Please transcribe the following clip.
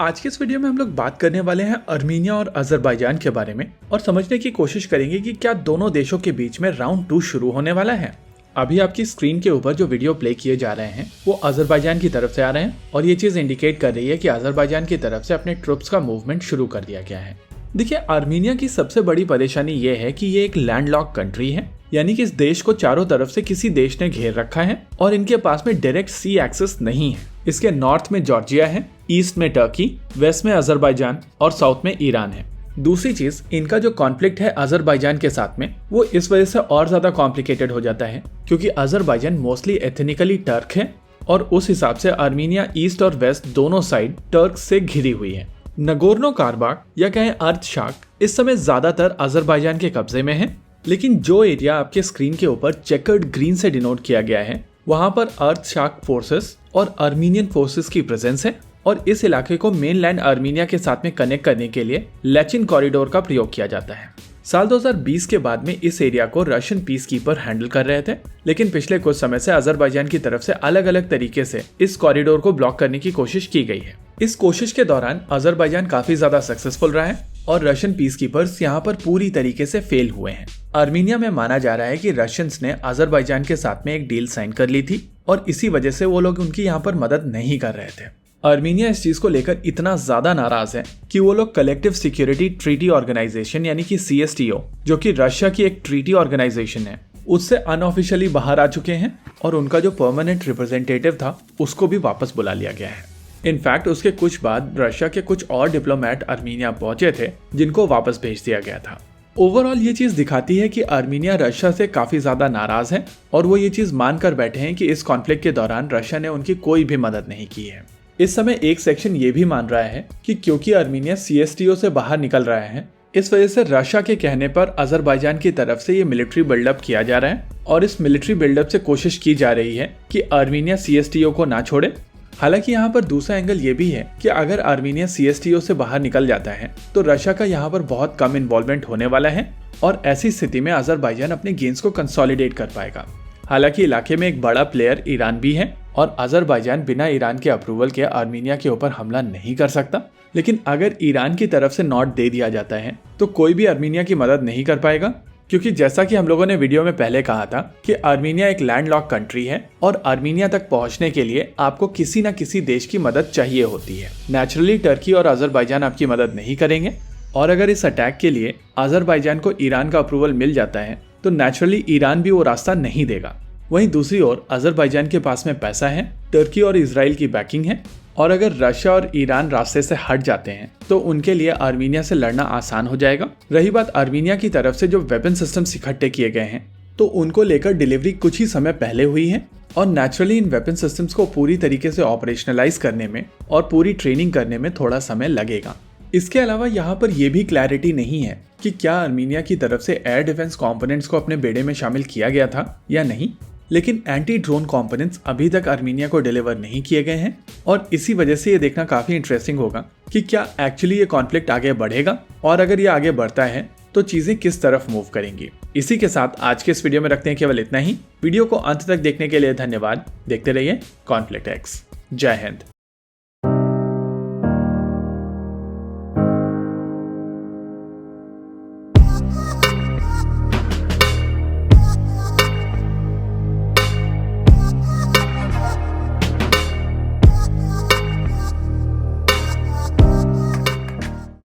आज के इस वीडियो में हम लोग बात करने वाले हैं अर्मीनिया और अजरबैजान के बारे में और समझने की कोशिश करेंगे कि क्या दोनों देशों के बीच में राउंड 2 शुरू होने वाला है। अभी आपकी स्क्रीन के ऊपर जो वीडियो प्ले किए जा रहे हैं वो अजरबैजान की तरफ से आ रहे हैं और ये चीज इंडिकेट कर रही है कि अजरबैजान की तरफ से अपने ट्रुप्स का मूवमेंट शुरू कर दिया गया है। देखिए, अर्मीनिया की सबसे बड़ी परेशानी ये है कि ये एक लैंडलॉक कंट्री है, यानी कि इस देश को चारों तरफ से किसी देश ने घेर रखा है और इनके पास में डायरेक्ट सी एक्सेस नहीं है। इसके नॉर्थ में जॉर्जिया है, ईस्ट में टर्की, वेस्ट में अजरबैजान और साउथ में ईरान है। दूसरी चीज, इनका जो कॉन्फ्लिक्ट है अजरबैजान के साथ में वो इस वजह से और ज्यादा कॉम्प्लिकेटेड हो जाता है क्योंकि अजरबैजान मोस्टली एथनिकली टर्क है और उस हिसाब से अर्मीनिया ईस्ट और वेस्ट दोनों साइड टर्क से घिरी हुई है। नगोर्नो कारबाख या कहें अर्त्शाक इस समय ज्यादातर अजरबैजान के कब्जे में है, लेकिन जो एरिया आपके स्क्रीन के ऊपर चेकर्ड ग्रीन से डिनोट किया गया है वहां पर अर्त्शाक फोर्सेस और अर्मीनियन फोर्सेस की प्रेजेंस है और इस इलाके को मेनलैंड अर्मीनिया के साथ में कनेक्ट करने के लिए लेचिन कॉरिडोर का प्रयोग किया जाता है। साल 2020 के बाद में इस एरिया को रशियन पीस कीपर हैंडल कर रहे थे, लेकिन पिछले कुछ समय से अजरबैजान की तरफ से अलग अलग तरीके से इस कॉरिडोर को ब्लॉक करने की कोशिश की गई है। इस कोशिश के दौरान अजरबैजान काफी ज्यादा सक्सेसफुल रहा है और रशियन पीस कीपर्स यहाँ पर पूरी तरीके से फेल हुए हैं। अर्मीनिया में माना जा रहा है कि रशियंस ने अजरबैजान के साथ में एक डील साइन कर ली थी और इसी वजह से वो लोग उनकी यहाँ पर मदद नहीं कर रहे थे। अर्मीनिया इस चीज को लेकर इतना ज्यादा नाराज है कि वो लोग कलेक्टिव सिक्योरिटी ट्रीटी ऑर्गेनाइजेशन यानी कि CSTO, जो कि रशिया की एक ट्रीटी ऑर्गेनाइजेशन है, उससे अनऑफिशियली बाहर आ चुके हैं और उनका जो परमानेंट रिप्रेजेंटेटिव था उसको भी वापस बुला लिया गया है। इनफैक्ट उसके कुछ बाद रशिया के कुछ और डिप्लोमेट अर्मीनिया पहुंचे थे जिनको वापस भेज दिया गया था। ओवरऑल ये चीज दिखाती है कि अर्मीनिया रशिया से काफी ज्यादा नाराज है और वो ये चीज मानकर बैठे हैं कि इस कॉन्फ्लिक्ट के दौरान रशिया ने उनकी कोई भी मदद नहीं की है। इस समय एक सेक्शन ये भी मान रहा है कि क्योंकि अर्मीनिया CSTO से बाहर निकल रहा है, इस वजह से रशिया के कहने पर अजरबैजान की तरफ से ये मिलिट्री बिल्डअप किया जा रहा है और इस मिलिट्री बिल्डअप से कोशिश की जा रही है कि अर्मीनिया CSTO को ना छोड़े। हालांकि यहाँ पर दूसरा एंगल ये भी है कि अगर अर्मीनिया CSTO से बाहर निकल जाता है तो रशिया का यहाँ पर बहुत कम इन्वॉल्वमेंट होने वाला है और ऐसी स्थिति में अजरबैजान अपने गेन्स को कंसोलिडेट कर पाएगा। हालांकि इलाके में एक बड़ा प्लेयर ईरान भी है और अजरबैजान बिना ईरान के अप्रूवल के अर्मीनिया के ऊपर हमला नहीं कर सकता, लेकिन अगर ईरान की तरफ से नॉट दे दिया जाता है तो कोई भी अर्मीनिया की मदद नहीं कर पाएगा क्योंकि जैसा कि हम लोगों ने वीडियो में पहले कहा था कि अर्मीनिया एक लैंडलॉक कंट्री है और अर्मीनिया तक पहुंचने के लिए आपको किसी न किसी देश की मदद चाहिए होती है। नेचुरली टर्की और अजरबैजान आपकी मदद नहीं करेंगे और अगर इस अटैक के लिए अजरबैजान को ईरान का अप्रूवल मिल जाता है तो नेचुरली ईरान भी वो रास्ता नहीं देगा। वहीं दूसरी ओर अजरबैजान के पास में पैसा है, टर्की और इजराइल की बैकिंग है और अगर रशिया और ईरान रास्ते से हट जाते हैं तो उनके लिए अर्मीनिया से लड़ना आसान हो जाएगा। रही बात अर्मीनिया की तरफ से जो वेपन सिस्टम्स इकट्ठे किए गए हैं तो उनको लेकर डिलीवरी कुछ ही समय पहले हुई है और नेचुरली इन वेपन सिस्टम्स को पूरी तरीके से ऑपरेशनलाइज करने में और पूरी ट्रेनिंग करने में थोड़ा समय लगेगा। इसके अलावा यहाँ पर यह भी क्लैरिटी नहीं है कि क्या अर्मीनिया की तरफ से एयर डिफेंस कंपोनेंट्स को अपने बेड़े में शामिल किया गया था या नहीं, लेकिन एंटी ड्रोन कंपोनेंट्स अभी तक अर्मीनिया को डिलीवर नहीं किए गए हैं और इसी वजह से ये देखना काफी इंटरेस्टिंग होगा कि क्या एक्चुअली ये कॉन्फ्लिक्ट आगे बढ़ेगा और अगर ये आगे बढ़ता है तो चीजें किस तरफ मूव करेंगी। इसी के साथ आज के इस वीडियो में रखते हैं केवल इतना ही। वीडियो को अंत तक देखने के लिए धन्यवाद। देखते रहिए कॉन्फ्लिक्ट एक्स। जय हिंद।